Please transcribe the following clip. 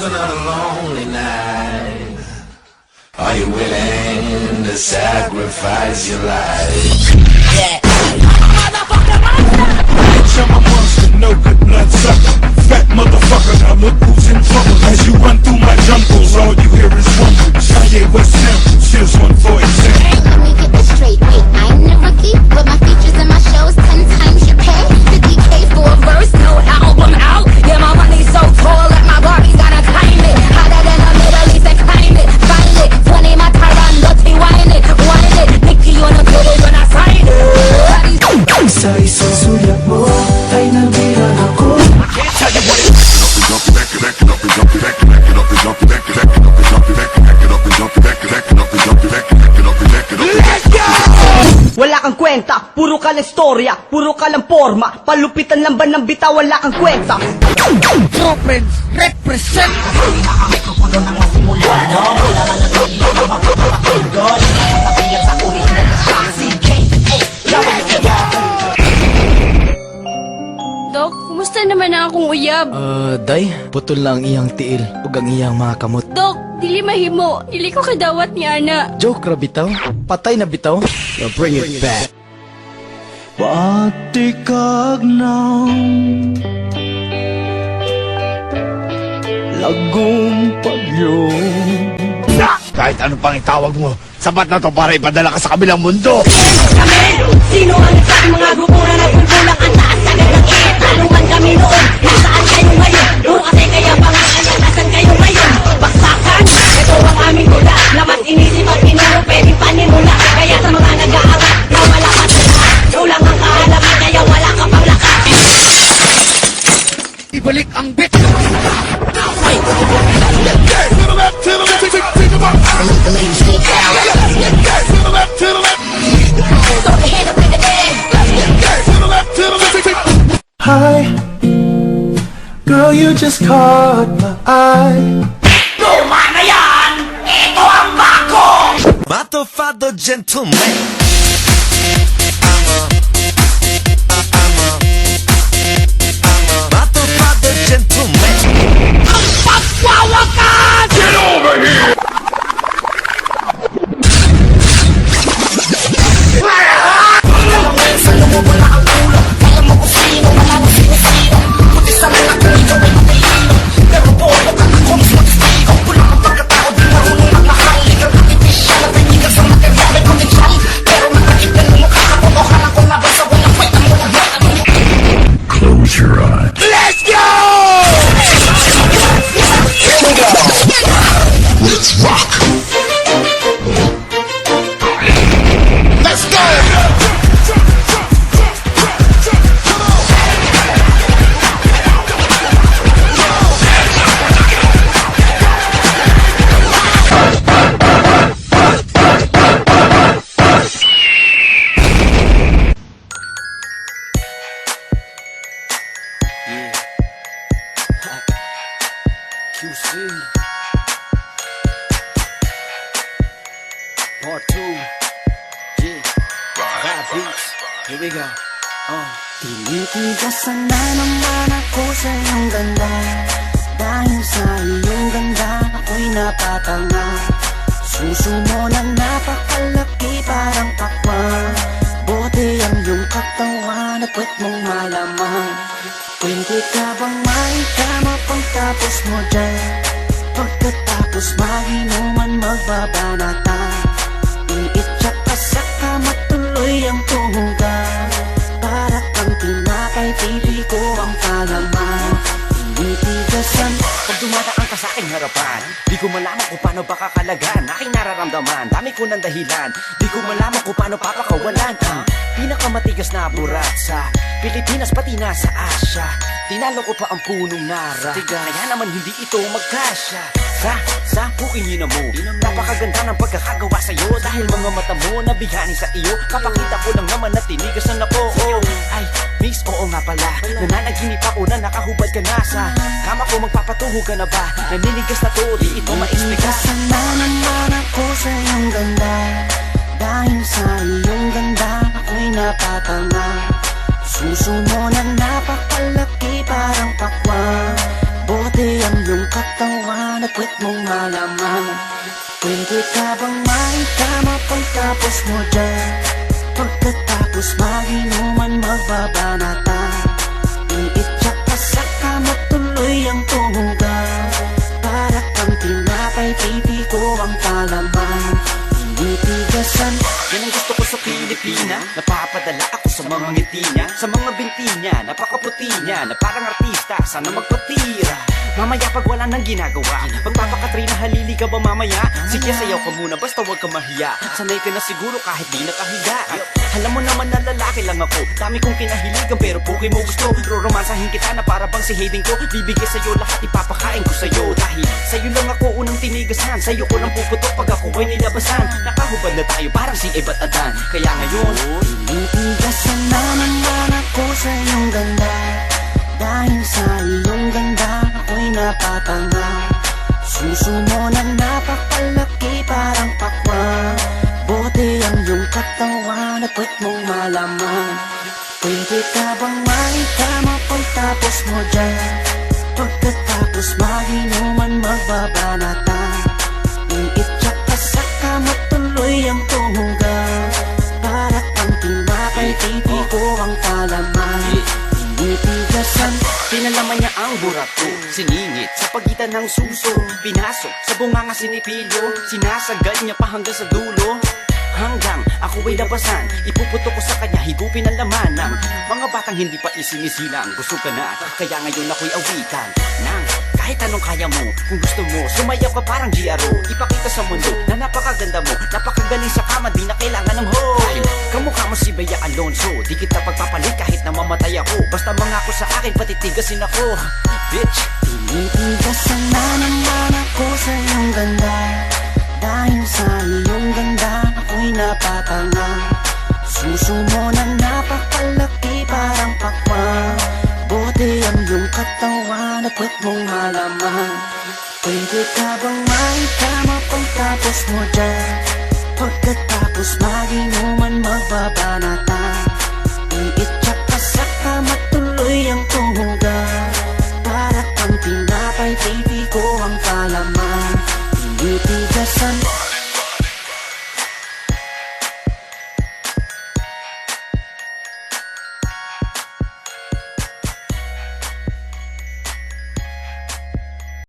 another lonely night. Are you willing to sacrifice your life? Yeah. Bitch, I'm a monster, no good bloodsucker. Fat motherfucker, now look who's in trouble. As you run through my jungles, all you hear is rumble. Kanye West samples, here's one for example. Hey, let me get this straight. Wait, I'm the rookie, but my features and my shows 10 times your pay. 50K for a verse, no album out. Yeah, my money's so tall that my Barbie gotta climb it. Hotter than the Middle East and climb it. Find it, 20 my Tyron, Lottie, wine it. Wine it, Nicky on the table when I sign it. Sa isang sulat mo ay nabiran ako. Wala kang kwenta, puro ka lang storya, puro ka lang forma. Palupitan lang ba ng bitaw, wala kang kwenta. Tropens represent. Dok, kumusta naman ang akong uyab? Day, putol lang iyang tiil ug ang iyang mga kamot. Dok, dili mahimo. Dili ko kadawat ni Ana. Joke ra bitaw? Patay na bitaw? Now bring it back. Pati kagnaw Lagong pagyo. Kahit ano pang itawag mo, sapat na to para ipadala ka sa kabilang mundo. Kami, sino ang nagsang mga grupo na nagpulpulang ang taas agad ng iit? Tanungan kami noon, nasaan kayo ngayon? Puro kasi kaya pangalan, nasan kayo ngayon? Baksakan, ito ang aming gula. Lamat inisip at inuro, pwedeng panimula. Kaya sa mga nag-aangat, na wala pa sila. Kulang ang kaalaman, kaya wala ka pang lakas. Ibalik ang bit. Hi, girl, you just caught my eye. Luma na yan! Ito ang bako! Mato Fado Gentleman. Mato Fado Gentleman. Ang pagwawakan! Get over here! Close your eyes. Let's go! Let's rock. Let's go! QC Part 2. Yeah, 5 beats. Here we go. Tinitigasan na naman ako sa iyong ganda. Dahil sa iyong ganda, ako'y napatanga. Suso mo na napakalaki parang pakwan. Bote ang iyong katawan at puwet mong malaman. Pwede ka bang maitama pagtapos mo dyan? Pagkatapos maginuman magbabanatan. Iitsak ka sa kama tuloy ang tumugan. Para kang tinapay, pipi ko ang kalaman. Tinitigasan Pag dumadaan ka sa aking harapan, di ko malaman kung paano ba kakalagan aking nararamdaman. Dami ko ng dahilan, di ko malaman kung paano papakawalan. Pinakamatigas na burat sa Pilipinas pati na sa Asya. Tinalo ko pa ang punong nara, kaya naman hindi ito magkasya. Sa hukingin mo, napakaganda ng pagkakagawa sa'yo. Dahil mga mata mo nabihani sa iyo, papakita ko lang naman na tinigasan ako. Ay, miss, oo nga pala, nananaginip ako na nakahubad ka na sa kama ko. Magpapatuho ka na ba? Naninigas na to, di ito ma-explica. Sana naman ako sa iyong ganda. Dahil sa iyong ganda, ako'y napatanga. Suso mo na napakalaki parang pakwan. Buti ang iyong katawan at puwet mong malaman. Pwede ka bang maitama pagtapos mo dyan? Pagkatapos mag-inuman magbabanatan. Iitsak ka sa kama tuloy ang tumugan. Para kang tinapay, pipi ko ang palaman. Tinitigasan. Yan ang gusto ko sa Pilipina. Napapadala ako sa mga ngiti niya, sa mga binti niya, napakaputi niya, na parang artista, sana magpatira. Mamaya pag wala nang ginagawa, magpapakatrina, halili ka ba mamaya? Sige, sayaw ka muna, basta wag ka mahiya. Sanay ka na siguro kahit di nakahiga. Alam mo naman na lalaki lang ako, dami kong kinahiligan pero puki mo gusto. Roromansahin kita na para bang si Hayden ko. Bibigay sa'yo lahat, ipapakain ko sa'yo. Dahil sa'yo lang ako unang tinigasan, sa'yo ko lang puputok pag ako ay nilabasan. Nakahubad na tayo parang si Eva at Adan. Kaya ngayon, tinitigasan na naman ako sa iyong ganda. Dahil sa iyong ganda, ako'y napatanga. Suso mo na napakalaki parang pakwan. Buti ang iyong katawan at puwet mong malaman. Pwede ka bang maitama pagtapos mo dyan? Pagkatapos mag-inuman magbabanatan. Iitsak ka sa kama tuloy ang tumugan. Para kang tinapay, pipi ko ang palaman. Tinitigasan. pinalaman niya ang burat ko. Siningit sa pagitan ng suso, pinasok sa bunganga sinipilyo. Sinasagad niya pa hanggang sa dulo. Hanggang ako ay labasan, ipuputo ko sa kanya, higupin ang laman ng mga batang hindi pa isinisilang. Gusto ka na, kaya ngayon ako'y awitan ng kahit anong kaya mo. Kung gusto mo, sumayaw ka parang GRO. Ipakita sa mundo na napakaganda mo, napakagaling sa kama, di na kailangan ng hoe. Dahil kamukha mo si Bea Alonso, di kita pagpapalit kahit na mamatay ako. Basta mangako sa akin, patitigasin ako, bitch. Tinitigasan na naman ako sa iyong ganda. Dahil sa iyong ganda, ako'y napatanga. Suso mo na napakalaki parang pakwan. Buti ang iyong katawan at puwet mong malaman. Pwede ka bang maitama pagtapos mo dyan? Pagkatapos mag-inuman magbabanatan.